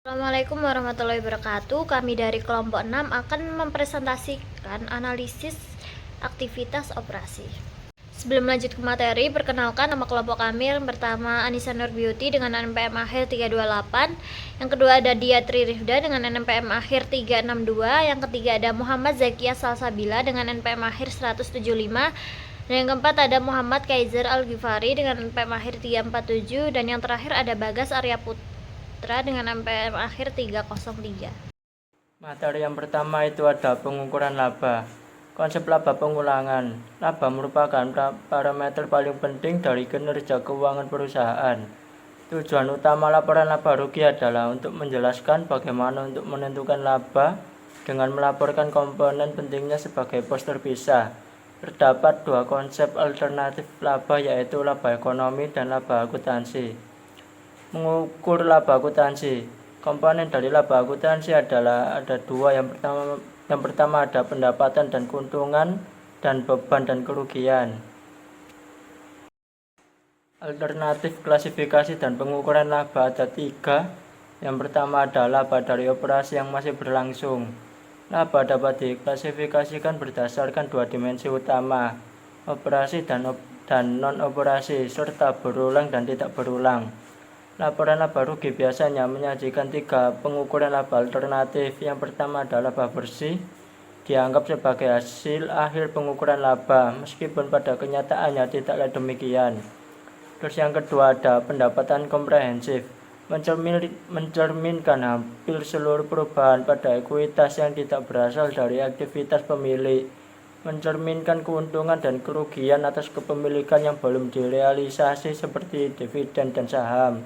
Assalamualaikum warahmatullahi wabarakatuh. Kami dari kelompok 6 akan mempresentasikan analisis aktivitas operasi. Sebelum lanjut ke materi, perkenalkan nama kelompok kami. Yang pertama Anissa Nur Beauty dengan NPM akhir 328. Yang kedua ada Diatri Rifda dengan NPM akhir 362. Yang ketiga ada Muhammad Zakia Salsabila dengan NPM akhir 175. Dan yang keempat ada Muhammad Kaiser Al-Ghifari dengan NPM akhir 347. Dan yang terakhir ada Bagas Arya Putra dengan NPM akhir 303. Materi yang pertama itu ada pengukuran laba. Konsep laba pengulangan. Laba merupakan parameter paling penting dari kinerja keuangan perusahaan. Tujuan utama laporan laba rugi adalah untuk menjelaskan bagaimana untuk menentukan laba dengan melaporkan komponen pentingnya sebagai pos terpisah. Terdapat dua konsep alternatif laba, yaitu laba ekonomi dan laba akuntansi. Mengukur laba akuntansi. Komponen dari laba akuntansi adalah ada dua. Yang pertama ada pendapatan dan keuntungan, dan beban dan kerugian. Alternatif klasifikasi dan pengukuran laba ada tiga. Yang pertama adalah laba dari operasi yang masih berlangsung. Laba dapat diklasifikasikan berdasarkan dua dimensi utama, operasi dan non-operasi, serta berulang dan tidak berulang. Laporan laba rugi biasanya menyajikan tiga pengukuran laba alternatif. Yang pertama adalah laba bersih, dianggap sebagai hasil akhir pengukuran laba, meskipun pada kenyataannya tidaklah demikian. Terus yang kedua ada pendapatan komprehensif, mencerminkan hampir seluruh perubahan pada ekuitas yang tidak berasal dari aktivitas pemilik, mencerminkan keuntungan dan kerugian atas kepemilikan yang belum direalisasi seperti dividen dan saham.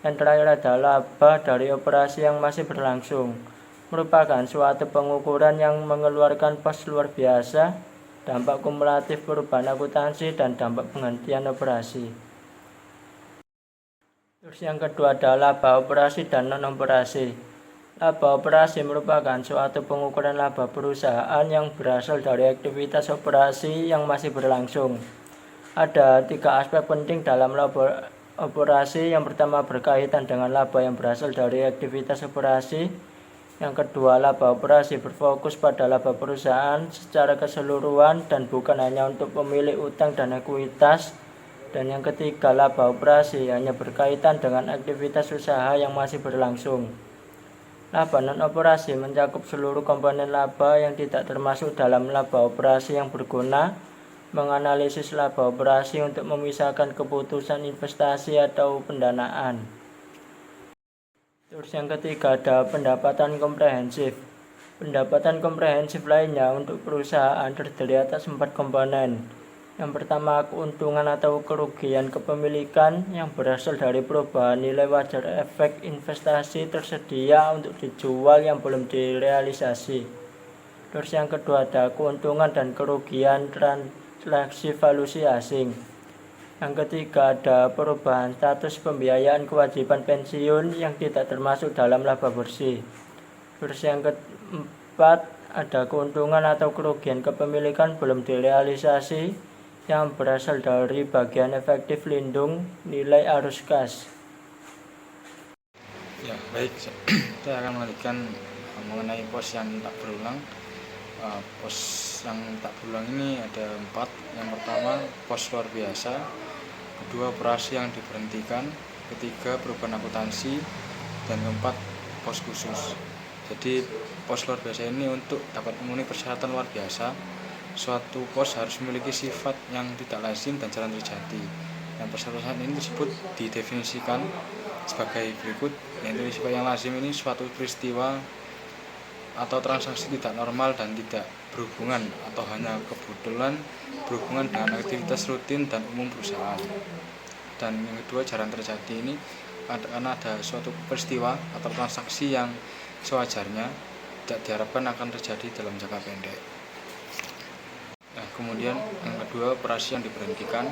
Yang terakhir adalah laba dari operasi yang masih berlangsung, merupakan suatu pengukuran yang mengeluarkan pos luar biasa, dampak kumulatif perubahan akuntansi, dan dampak penghentian operasi. Terus yang kedua adalah laba operasi dan non-operasi. Laba operasi merupakan suatu pengukuran laba perusahaan yang berasal dari aktivitas operasi yang masih berlangsung. Ada tiga aspek penting dalam laba operasi. Yang pertama berkaitan dengan laba yang berasal dari aktivitas operasi. Yang kedua, laba operasi berfokus pada laba perusahaan secara keseluruhan dan bukan hanya untuk pemilik utang dan ekuitas. Dan yang ketiga, laba operasi hanya berkaitan dengan aktivitas usaha yang masih berlangsung. Laba non-operasi mencakup seluruh komponen laba yang tidak termasuk dalam laba operasi yang berguna, menganalisis laba operasi untuk memisahkan keputusan investasi atau pendanaan. Terus yang ketiga ada pendapatan komprehensif. Pendapatan komprehensif lainnya untuk perusahaan terdiri atas 4 komponen. Yang pertama, keuntungan atau kerugian kepemilikan yang berasal dari perubahan nilai wajar efek investasi tersedia untuk dijual yang belum direalisasi. Terus yang kedua ada keuntungan dan kerugian transaksi valuasi asing. Yang ketiga ada perubahan status pembiayaan kewajiban pensiun yang tidak termasuk dalam laba bersih. Terus yang keempat ada keuntungan atau kerugian kepemilikan belum direalisasi yang berasal dari bagian efektif lindung nilai arus kas. Ya, baik. Saya akan melanjutkan mengenai pos yang tak berulang. Pos yang tak berulang ini ada 4. Yang pertama, pos luar biasa. Kedua, operasi yang diberhentikan. Ketiga, perubahan akuntansi. Dan keempat, pos khusus. Jadi, pos luar biasa ini untuk dapat memenuhi persyaratan luar biasa. Suatu pos harus memiliki sifat yang tidak lazim dan jarang terjadi. Dan persyaratan ini disebut didefinisikan sebagai berikut, yaitu sifat yang lazim ini suatu peristiwa atau transaksi tidak normal dan tidak berhubungan atau hanya kebetulan berhubungan dengan aktivitas rutin dan umum perusahaan. Dan yang kedua, jarang terjadi ini karena ada suatu peristiwa atau transaksi yang sewajarnya tidak diharapkan akan terjadi dalam jangka pendek. Nah, kemudian yang kedua, operasi yang diberhentikan,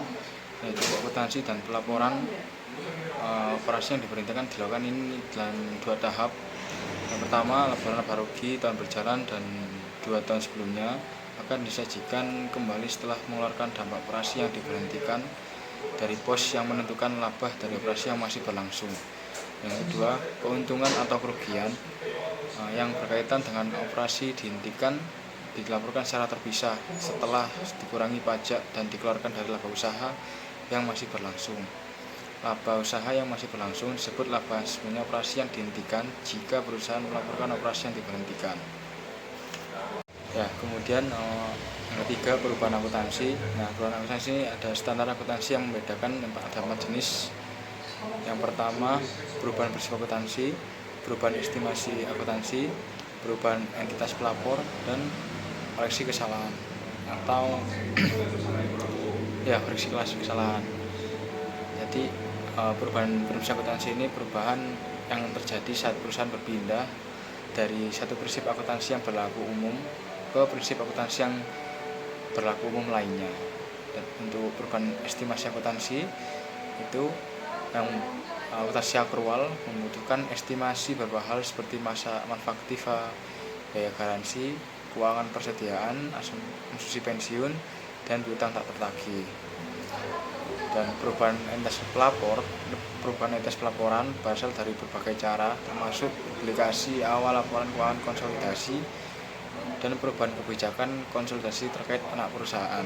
yaitu akuntansi dan pelaporan. Operasi yang diberhentikan dilakukan ini dalam 2 tahap. Yang pertama, laporan laba rugi tahun berjalan dan 2 tahun sebelumnya akan disajikan kembali setelah mengeluarkan dampak operasi yang diberhentikan dari pos yang menentukan laba dari operasi yang masih berlangsung. Yang kedua, keuntungan atau kerugian yang berkaitan dengan operasi dihentikan dilaporkan secara terpisah setelah dikurangi pajak dan dikeluarkan dari laba usaha yang masih berlangsung. Laba usaha yang masih berlangsung disebut laba sebenarnya operasi yang dihentikan jika perusahaan melaporkan operasi yang diberhentikan. Ya, kemudian yang ketiga, perubahan akuntansi. Nah, perubahan akuntansi ini ada standar akuntansi yang membedakan ada 4 jenis. Yang pertama, perubahan prinsip akuntansi, perubahan estimasi akuntansi, perubahan entitas pelapor, dan koreksi kesalahan atau ya koreksi kesalahan. Jadi perubahan prinsip akuntansi ini perubahan yang terjadi saat perusahaan berpindah dari satu prinsip akuntansi yang berlaku umum ke prinsip akuntansi yang berlaku umum lainnya. Dan untuk perubahan estimasi akuntansi itu yang akuntansi akrual membutuhkan estimasi beberapa hal seperti masa manfaaktiva, biaya garansi, keuangan persediaan, asuransi pensiun, dan piutang tak tertagih. Dan perubahan entitas pelaporan berasal dari berbagai cara, termasuk publikasi awal laporan keuangan konsolidasi dan perubahan kebijakan konsolidasi terkait anak perusahaan.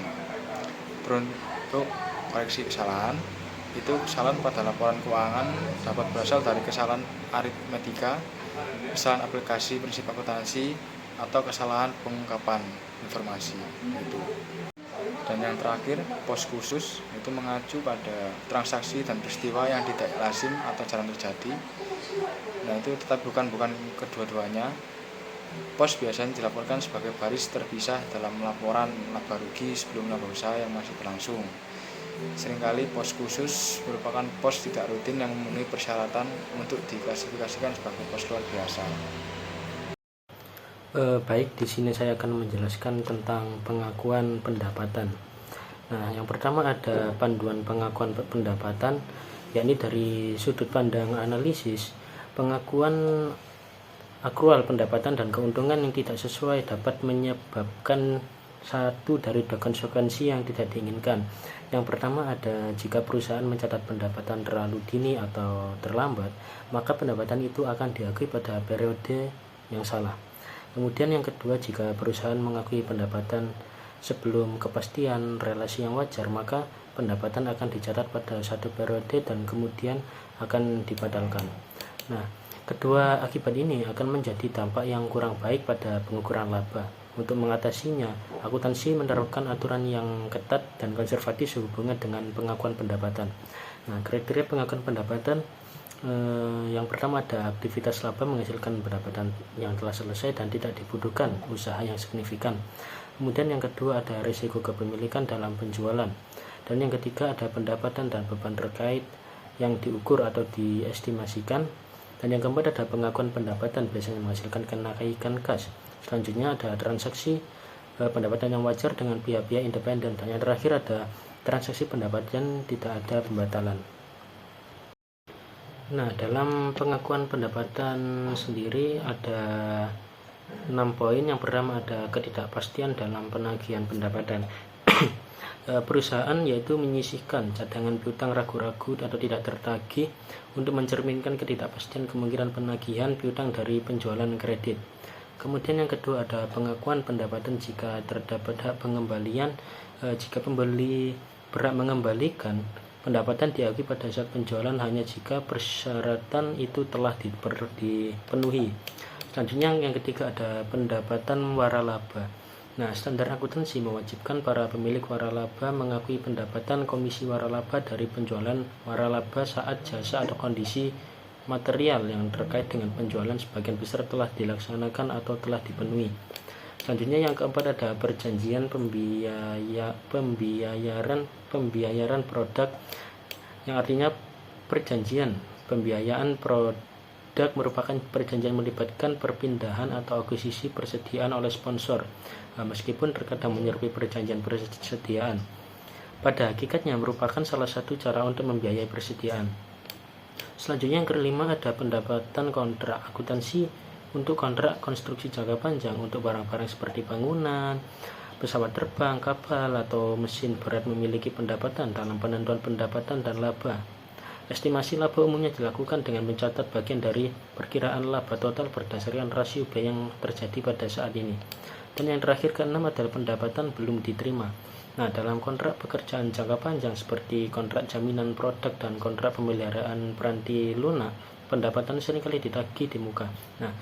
Untuk koreksi kesalahan, itu kesalahan pada laporan keuangan dapat berasal dari kesalahan aritmetika, kesalahan aplikasi prinsip akuntansi, atau kesalahan pengungkapan informasi itu. Dan yang terakhir, pos khusus itu mengacu pada transaksi dan peristiwa yang tidak lazim atau jarang terjadi. Nah, itu tetap bukan kedua-duanya. Pos biasanya dilaporkan sebagai baris terpisah dalam laporan laba rugi sebelum laba usaha yang masih berlangsung. Seringkali pos khusus merupakan pos tidak rutin yang memenuhi persyaratan untuk diklasifikasikan sebagai pos luar biasa. Baik, di sini saya akan menjelaskan tentang pengakuan pendapatan. Nah, yang pertama ada panduan pengakuan pendapatan, yakni dari sudut pandang analisis, pengakuan akrual pendapatan dan keuntungan yang tidak sesuai dapat menyebabkan satu dari dua konsekuensi yang tidak diinginkan. Yang pertama ada jika perusahaan mencatat pendapatan terlalu dini atau terlambat, maka pendapatan itu akan diakui pada periode yang salah. Kemudian yang kedua, jika perusahaan mengakui pendapatan sebelum kepastian relasi yang wajar, maka pendapatan akan dicatat pada satu periode dan kemudian akan dibatalkan. Nah, kedua akibat ini akan menjadi dampak yang kurang baik pada pengukuran laba. Untuk mengatasinya, akuntansi menerapkan aturan yang ketat dan konservatif sehubungan dengan pengakuan pendapatan. Nah, kriteria pengakuan pendapatan yang pertama ada aktivitas laba menghasilkan pendapatan yang telah selesai dan tidak dibutuhkan usaha yang signifikan. Kemudian yang kedua ada risiko kepemilikan dalam penjualan. Dan yang ketiga ada pendapatan dan beban terkait yang diukur atau diestimasikan. Dan yang keempat ada pengakuan pendapatan biasanya menghasilkan kenaikan kas. Selanjutnya ada transaksi pendapatan yang wajar dengan pihak-pihak independen. Dan yang terakhir ada transaksi pendapatan tidak ada pembatalan. Nah, dalam pengakuan pendapatan sendiri ada 6 poin. Yang pertama ada ketidakpastian dalam penagihan pendapatan. Perusahaan yaitu menyisihkan cadangan piutang ragu-ragu atau tidak tertagih untuk mencerminkan ketidakpastian kemungkinan penagihan piutang dari penjualan kredit. Kemudian yang kedua ada pengakuan pendapatan jika terdapat hak pengembalian. Jika pembeli berhak mengembalikan, pendapatan diakui pada saat penjualan hanya jika persyaratan itu telah dipenuhi. Selanjutnya yang ketiga ada pendapatan waralaba. Nah, standar akuntansi mewajibkan para pemilik waralaba mengakui pendapatan komisi waralaba dari penjualan waralaba saat jasa atau kondisi material yang terkait dengan penjualan sebagian besar telah dilaksanakan atau telah dipenuhi. Selanjutnya yang keempat ada perjanjian pembiayaran produk, yang artinya perjanjian pembiayaan produk merupakan perjanjian melibatkan perpindahan atau akuisisi persediaan oleh sponsor, meskipun terkadang menyerupai perjanjian persediaan. Pada hakikatnya merupakan salah satu cara untuk membiayai persediaan. Selanjutnya yang kelima ada pendapatan kontrak akuntansi untuk kontrak konstruksi jangka panjang untuk barang-barang seperti bangunan, pesawat terbang, kapal, atau mesin berat memiliki pendapatan dalam penentuan pendapatan dan laba. Estimasi laba umumnya dilakukan dengan mencatat bagian dari perkiraan laba total berdasarkan rasio biaya yang terjadi pada saat ini. Dan yang terakhir keenam adalah pendapatan belum diterima. Nah, dalam kontrak pekerjaan jangka panjang seperti kontrak jaminan produk dan kontrak pemeliharaan peranti lunak, pendapatan seringkali ditagih di muka. Nah,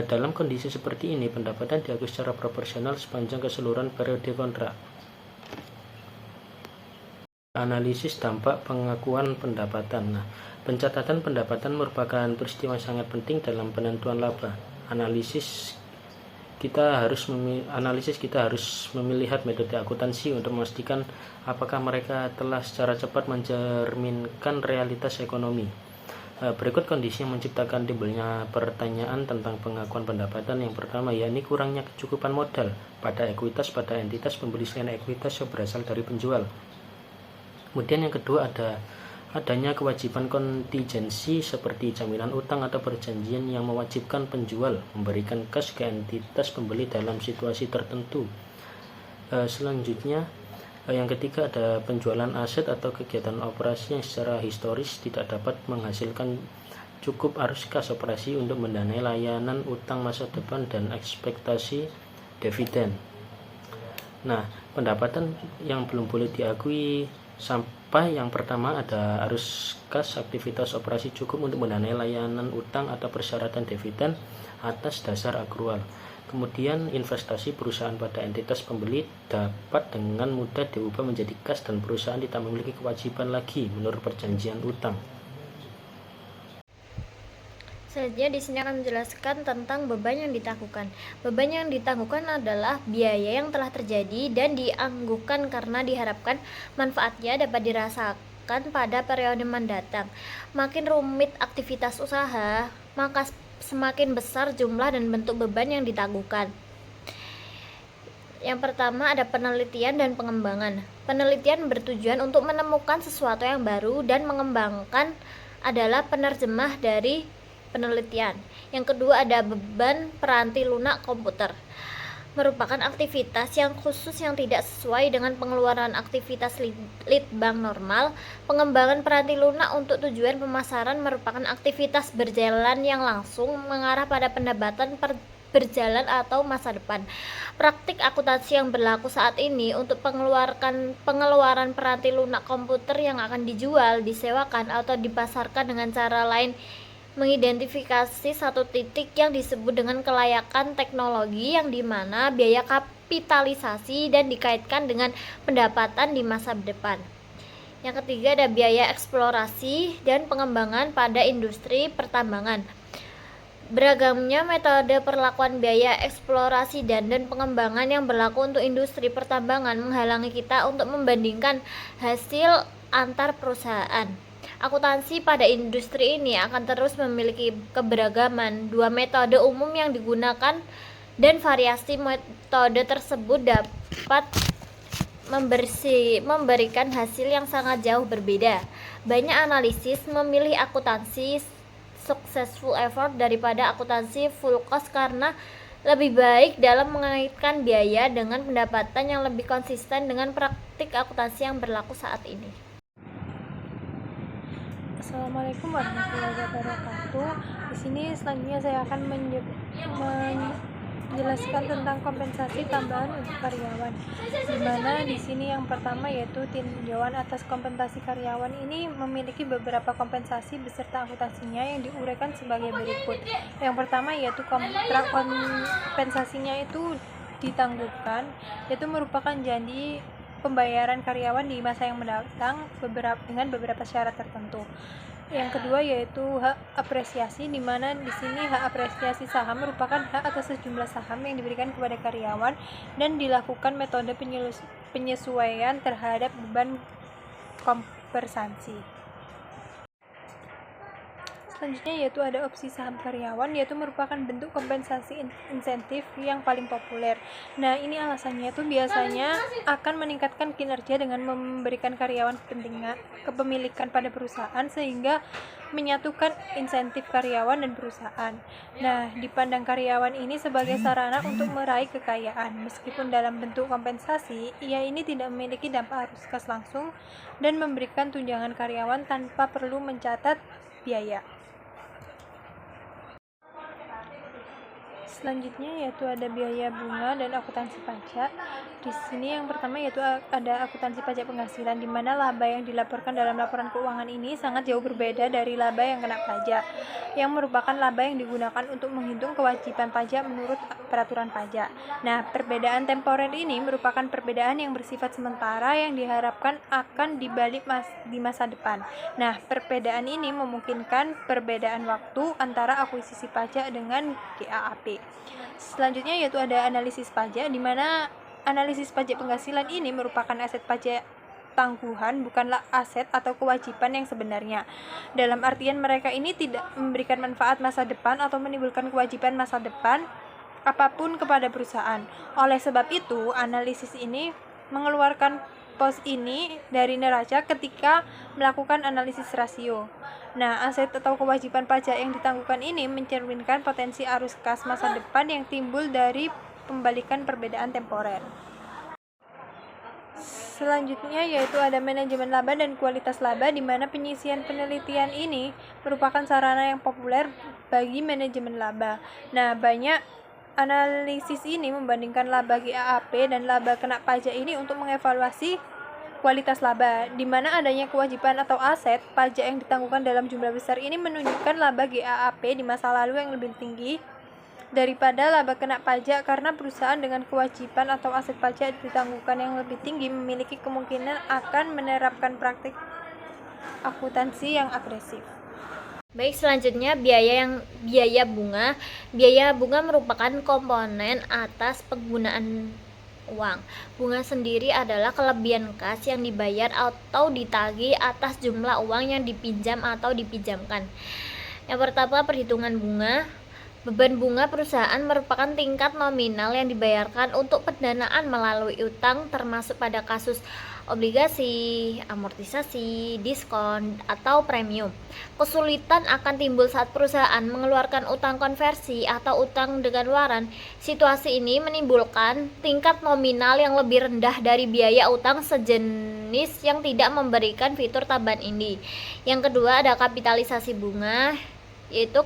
dalam kondisi seperti ini, pendapatan diakui secara proporsional sepanjang keseluruhan periode kontrak. Analisis dampak pengakuan pendapatan. Nah, pencatatan pendapatan merupakan peristiwa sangat penting dalam penentuan laba. Analisis kita harus melihat metode akuntansi untuk memastikan apakah mereka telah secara cepat mencerminkan realitas ekonomi. Berikut kondisi yang menciptakan timbulnya pertanyaan tentang pengakuan pendapatan. Yang pertama, yakni kurangnya kecukupan modal pada ekuitas pada entitas pembeli selain ekuitas yang berasal dari penjual. Kemudian yang kedua, adanya kewajiban kontingensi seperti jaminan utang atau perjanjian yang mewajibkan penjual memberikan kas ke entitas pembeli dalam situasi tertentu. Selanjutnya, yang ketiga, ada penjualan aset atau kegiatan operasi yang secara historis tidak dapat menghasilkan cukup arus kas operasi untuk mendanai layanan utang masa depan dan ekspektasi dividen. Nah, pendapatan yang belum boleh diakui sampai yang pertama ada arus kas aktivitas operasi cukup untuk mendanai layanan utang atau persyaratan dividen atas dasar akrual. Kemudian investasi perusahaan pada entitas pembeli dapat dengan mudah diubah menjadi kas dan perusahaan tidak memiliki kewajiban lagi menurut perjanjian utang. Selanjutnya di sini akan menjelaskan tentang beban yang ditangguhkan. Beban yang ditangguhkan adalah biaya yang telah terjadi dan diangguhkan karena diharapkan manfaatnya dapat dirasakan pada periode mendatang. Makin rumit aktivitas usaha, maka semakin besar jumlah dan bentuk beban yang ditangguhkan. Yang pertama ada penelitian dan pengembangan. Penelitian bertujuan untuk menemukan sesuatu yang baru dan mengembangkan adalah penerjemah dari penelitian. Yang kedua ada beban peranti lunak komputer. Merupakan aktivitas yang khusus yang tidak sesuai dengan pengeluaran aktivitas litbang normal. Pengembangan peranti lunak untuk tujuan pemasaran merupakan aktivitas berjalan yang langsung mengarah pada pendapatan berjalan atau masa depan. Praktik akuntansi yang berlaku saat ini untuk pengeluaran peranti lunak komputer yang akan dijual, disewakan atau dipasarkan dengan cara lain mengidentifikasi satu titik yang disebut dengan kelayakan teknologi yang dimana biaya kapitalisasi dan dikaitkan dengan pendapatan di masa depan. Yang ketiga ada biaya eksplorasi dan pengembangan pada industri pertambangan. Beragamnya metode perlakuan biaya eksplorasi dan pengembangan yang berlaku untuk industri pertambangan menghalangi kita untuk membandingkan hasil antar perusahaan. Akuntansi pada industri ini akan terus memiliki keberagaman. Dua metode umum yang digunakan dan variasi metode tersebut dapat memberikan hasil yang sangat jauh berbeda. Banyak analisis memilih akuntansi successful effort daripada akuntansi full cost karena lebih baik dalam mengaitkan biaya dengan pendapatan yang lebih konsisten dengan praktik akuntansi yang berlaku saat ini. Assalamualaikum warahmatullahi wabarakatuh. Di sini selanjutnya saya akan menjelaskan tentang kompensasi tambahan untuk karyawan. Di mana di sini yang pertama yaitu tinjauan atas kompensasi karyawan ini memiliki beberapa kompensasi beserta akuntansinya yang diuraikan sebagai berikut. Yang pertama yaitu kontrak kompensasinya itu ditangguhkan, yaitu merupakan janji pembayaran karyawan di masa yang mendatang dengan beberapa syarat tertentu. Yang kedua yaitu hak apresiasi, di mana di sini hak apresiasi saham merupakan hak atas sejumlah saham yang diberikan kepada karyawan dan dilakukan metode penyesuaian terhadap beban kompensasi. Selanjutnya yaitu ada opsi saham karyawan, yaitu merupakan bentuk kompensasi insentif yang paling populer. Nah, ini alasannya itu biasanya akan meningkatkan kinerja dengan memberikan karyawan kepemilikan pada perusahaan sehingga menyatukan insentif karyawan dan perusahaan. Nah, dipandang karyawan ini sebagai sarana untuk meraih kekayaan. Meskipun dalam bentuk kompensasi, ia ini tidak memiliki dampak arus kas langsung dan memberikan tunjangan karyawan tanpa perlu mencatat biaya. Selanjutnya yaitu ada biaya bunga dan akuntansi pajak. Di sini yang pertama yaitu ada akuntansi pajak penghasilan, di mana laba yang dilaporkan dalam laporan keuangan ini sangat jauh berbeda dari laba yang kena pajak, yang merupakan laba yang digunakan untuk menghitung kewajiban pajak menurut peraturan pajak. Nah, perbedaan temporer ini merupakan perbedaan yang bersifat sementara yang diharapkan akan dibalik di masa depan. Nah, perbedaan ini memungkinkan perbedaan waktu antara akuisisi pajak dengan GAAP. Selanjutnya yaitu ada analisis pajak, di mana analisis pajak penghasilan ini merupakan aset pajak tangguhan, bukanlah aset atau kewajiban yang sebenarnya. Dalam artian mereka ini tidak memberikan manfaat masa depan atau menimbulkan kewajiban masa depan apapun kepada perusahaan. Oleh sebab itu, analisis ini mengeluarkan pos ini dari neraca ketika melakukan analisis rasio. Nah, aset atau kewajiban pajak yang ditangguhkan ini mencerminkan potensi arus kas masa depan yang timbul dari pembalikan perbedaan temporer. Selanjutnya yaitu ada manajemen laba dan kualitas laba, di mana penyisian penelitian ini merupakan sarana yang populer bagi manajemen laba. Nah, banyak analisis ini membandingkan laba GAAP dan laba kena pajak ini untuk mengevaluasi kualitas laba, di mana adanya kewajiban atau aset pajak yang ditangguhkan dalam jumlah besar ini menunjukkan laba GAAP di masa lalu yang lebih tinggi daripada laba kena pajak, karena perusahaan dengan kewajiban atau aset pajak ditangguhkan yang lebih tinggi memiliki kemungkinan akan menerapkan praktik akuntansi yang agresif. Baik, selanjutnya biaya bunga. Biaya bunga merupakan komponen atas penggunaan uang. Bunga sendiri adalah kelebihan kas yang dibayar atau ditagih atas jumlah uang yang dipinjam atau dipinjamkan. Yang pertama, perhitungan bunga. Beban bunga perusahaan merupakan tingkat nominal yang dibayarkan untuk pendanaan melalui utang, termasuk pada kasus obligasi, amortisasi, diskon, atau premium. Kesulitan akan timbul saat perusahaan mengeluarkan utang konversi atau utang dengan waran. Situasi ini menimbulkan tingkat nominal yang lebih rendah dari biaya utang sejenis yang tidak memberikan fitur tambahan ini. Yang kedua ada kapitalisasi bunga, yaitu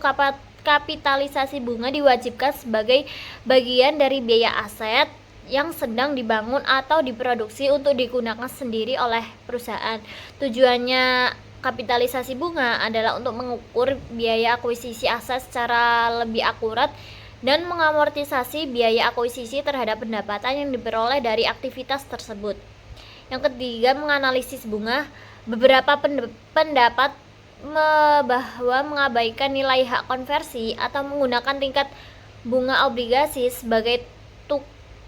kapitalisasi bunga diwajibkan sebagai bagian dari biaya aset yang sedang dibangun atau diproduksi untuk digunakan sendiri oleh perusahaan. Tujuannya kapitalisasi bunga adalah untuk mengukur biaya akuisisi aset secara lebih akurat dan mengamortisasi biaya akuisisi terhadap pendapatan yang diperoleh dari aktivitas tersebut. Yang ketiga, menganalisis bunga. Beberapa pendapat bahwa mengabaikan nilai hak konversi atau menggunakan tingkat bunga obligasi sebagai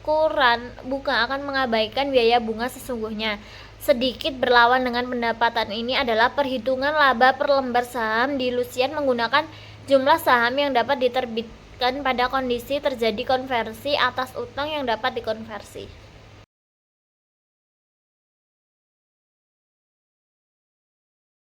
ukuran bunga akan mengabaikan biaya bunga sesungguhnya. Sedikit berlawan dengan pendapatan ini adalah perhitungan laba per lembar saham di Lucian menggunakan jumlah saham yang dapat diterbitkan pada kondisi terjadi konversi atas utang yang dapat dikonversi.